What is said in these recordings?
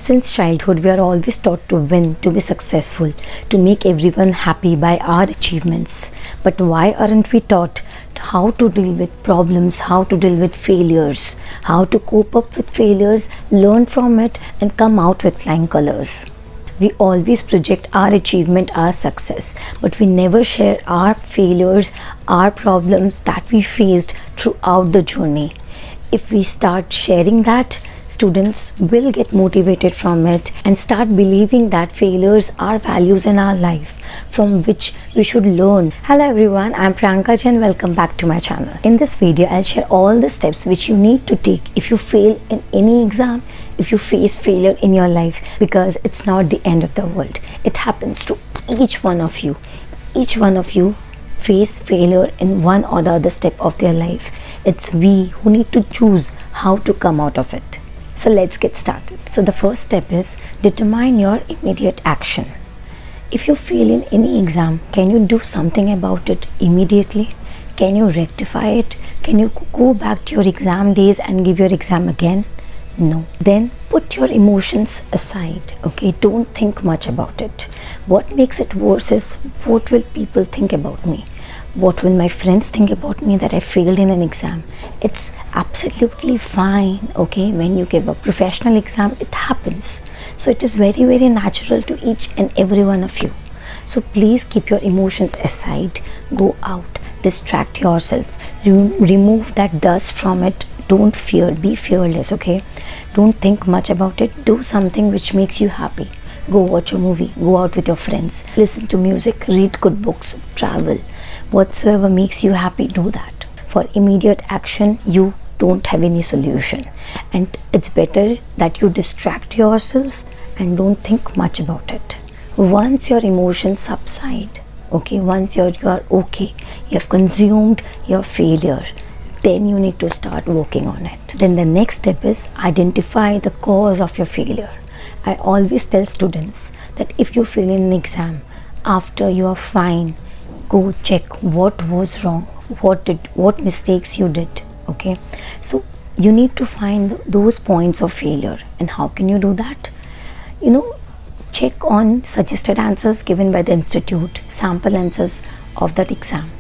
Since childhood, we are always taught to win, to be successful, to make everyone happy by our achievements. But why aren't we taught how to deal with problems, how to deal with failures, how to cope up with failures, learn from it, and come out with flying colors? We always project our achievement, our success, but we never share our failures, our problems that we faced throughout the journey. If we start sharing that, students will get motivated from it and start believing that failures are values in our life from which we should learn. Hello everyone, I'm Priyanka Jain. Welcome back to my channel. In this video, I'll share all the steps which you need to take if you fail in any exam, if you face failure in your life, because it's not the end of the world. It happens to each one of you. Each one of you face failure in one or the other step of their life. It's we who need to choose how to come out of it. So let's get started. So the first step is determine your immediate action. If you fail in any exam, can you do something about it immediately? Can you rectify it? Can you go back to your exam days and give your exam again? No. Then put your emotions aside, okay? Don't think much about it. What makes it worse is, what will people think about me? What will my friends think about me that I failed in an exam? It's absolutely fine, okay? When you give a professional exam, it happens. So it is very, very natural to each and every one of you. So please keep your emotions aside. Go out, distract yourself, remove that dust from it. Don't fear, be fearless, okay? Don't think much about it. Do something which makes you happy. Go watch a movie, go out with your friends, listen to music, read good books, travel. Whatsoever makes you happy, do that. For immediate action, you don't have any solution. And it's better that you distract yourself and don't think much about it. Once your emotions subside, okay, once you are okay, you have consumed your failure, then you need to start working on it. Then the next step is identify the cause of your failure. I always tell students that if you fail in an exam, after you are fine, go check what was wrong, what mistakes you did, okay? So you need to find those points of failure. And how can you do that? Check on suggested answers given by the institute, sample answers of that exam.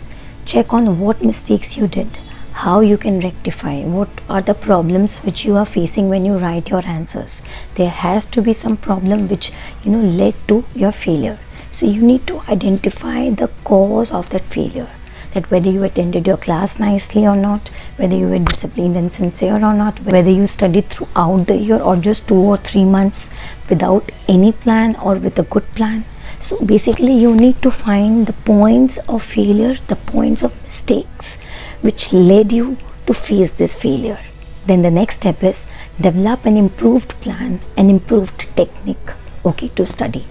Check on what mistakes you did, how you can rectify, what are the problems which you are facing when you write your answers. There has to be some problem which led to your failure. So you need to identify the cause of that failure, that whether you attended your class nicely or not, whether you were disciplined and sincere or not, whether you studied throughout the year or just 2 or 3 months without any plan or with a good plan. So basically you need to find the points of failure, the points of mistakes which led you to face this failure. Then the next step is develop an improved plan, an improved technique, okay, to study.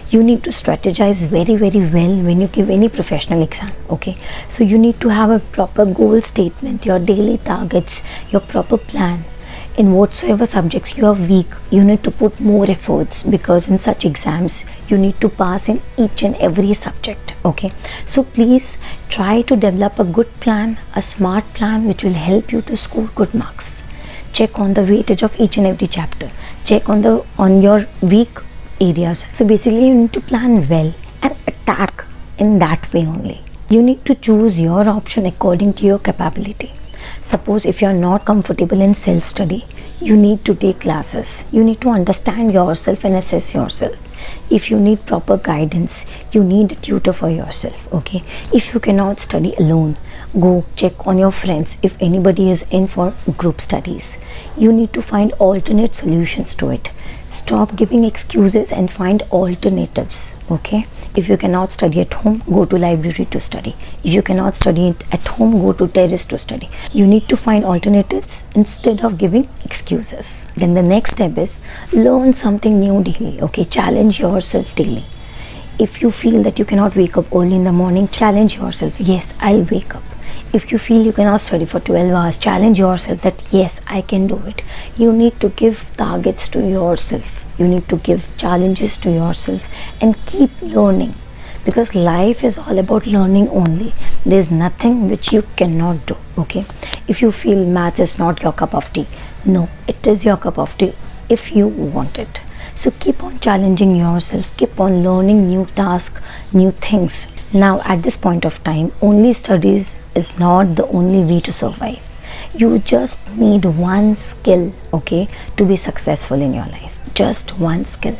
You need to strategize very, very well when you give any professional exam, okay? So you need to have a proper goal statement, your daily targets, your proper plan. In whatsoever subjects you are weak, you need to put more efforts, because in such exams you need to pass in each and every subject, okay? So please try to develop a good plan, a smart plan which will help you to score good marks. Check on the weightage of each and every chapter. Check on your weak areas. So basically you need to plan well and attack in that way only. You need to choose your option according to your capability. Suppose if you are not comfortable in self-study, you need to take classes. You need to understand yourself and assess yourself. If you need proper guidance, you need a tutor for yourself, okay? If you cannot study alone, go check on your friends if anybody is in for group studies. You need to find alternate solutions to it. Stop giving excuses and find alternatives, okay? If you cannot study at home, go to library to study. If you cannot study it at home, go to terrace to study. You need to find alternatives instead of giving excuses. Then the next step is learn something new daily, okay? Challenge yourself daily. If you feel that you cannot wake up early in the morning, challenge yourself. Yes, I'll wake up. If you feel you cannot study for 12 hours, challenge yourself that yes, I can do it. You need to give targets to yourself. You need to give challenges to yourself and keep learning, because life is all about learning only. There's nothing which you cannot do, okay? If you feel math is not your cup of tea, no, it is your cup of tea if you want it. So keep on challenging yourself, keep on learning new tasks, new things. Now at this point of time, only studies is not the only way to survive. You just need one skill, okay, to be successful in your life. Just one skill.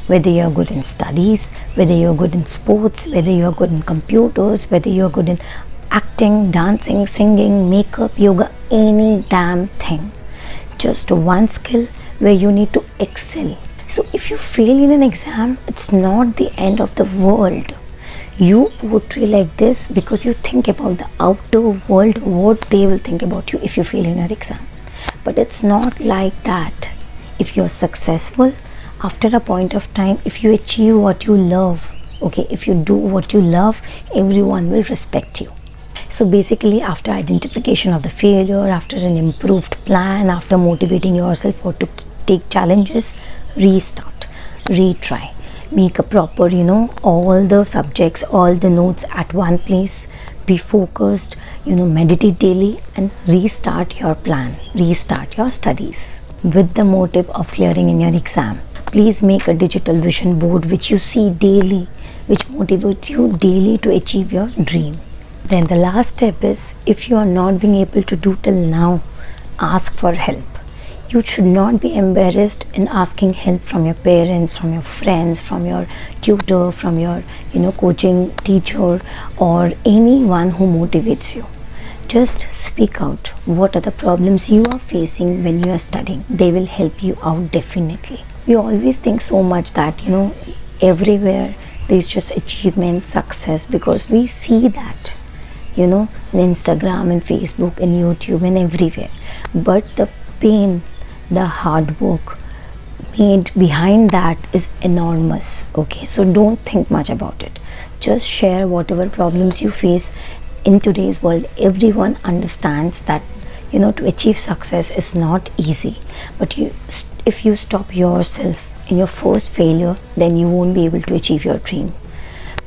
Whether you're good in studies, whether you're good in sports, whether you're good in computers, whether you're good in acting, dancing, singing, makeup, yoga, any damn thing. Just one skill where you need to excel. So if you fail in an exam, it's not the end of the world. You portray like this because you think about the outer world, what they will think about you if you fail in your exam. But it's not like that. If you're successful, after a point of time, if you achieve what you love, okay, if you do what you love, everyone will respect you. So basically, after identification of the failure, after an improved plan, after motivating yourself or to take challenges, restart, retry, make a proper, all the subjects, all the notes at one place, be focused, meditate daily and restart your plan, restart your studies with the motive of clearing in your exam. Please make a digital vision board which you see daily, which motivates you daily to achieve your dream. Then the last step is, if you are not being able to do till now, ask for help. You should not be embarrassed in asking help from your parents, from your friends, from your tutor, from your coaching teacher or anyone who motivates you. Just speak out. What are the problems you are facing when you are studying? They will help you out definitely. We always think so much that everywhere there's just achievement, success, because we see that in Instagram and Facebook and YouTube and everywhere. But the pain, the hard work made behind that is enormous. Okay, so don't think much about it. Just share whatever problems you face. In today's world, everyone understands that to achieve success is not easy. But if you stop yourself in your first failure, then you won't be able to achieve your dream.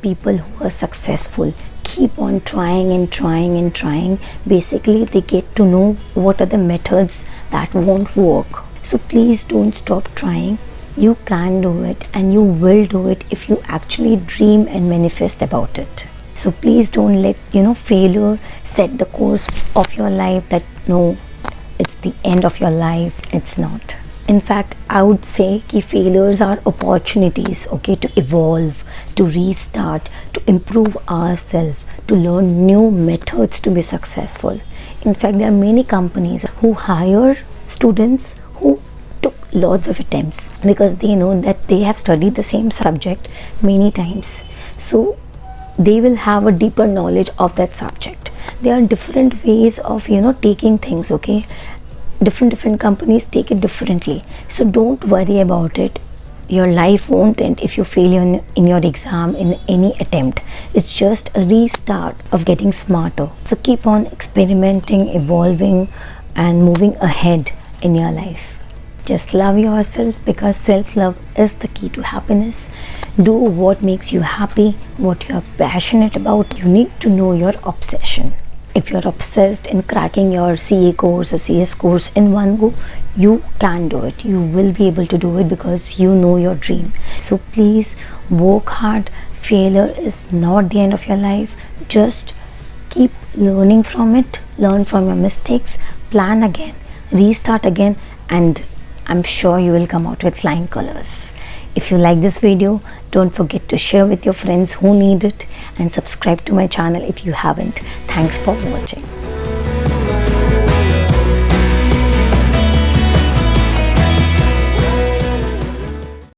People who are successful keep on trying and trying and trying. Basically, they get to know what are the methods that won't work. So please don't stop trying. You can do it and you will do it if you actually dream and manifest about it. So please don't let failure set the course of your life that no, it's the end of your life. It's not. In fact, I would say that failures are opportunities, okay, to evolve, to restart, to improve ourselves, to learn new methods to be successful. In fact, there are many companies who hire students who took lots of attempts because they know that they have studied the same subject many times. So they will have a deeper knowledge of that subject. There are different ways of taking things, okay. Different companies take it differently. So don't worry about it. Your life won't end if you fail in your exam, in any attempt. It's just a restart of getting smarter. So keep on experimenting, evolving and moving ahead in your life. Just love yourself, because self-love is the key to happiness. Do what makes you happy, what you are passionate about. You need to know your obsession. If you're obsessed in cracking your CA course or CS course in one go, you can do it. You will be able to do it because you know your dream. So please work hard. Failure is not the end of your life. Just keep learning from it. Learn from your mistakes. Plan again. Restart again. And I'm sure you will come out with flying colors. If you like this video, don't forget to share with your friends who need it and subscribe to my channel if you haven't. Thanks for watching.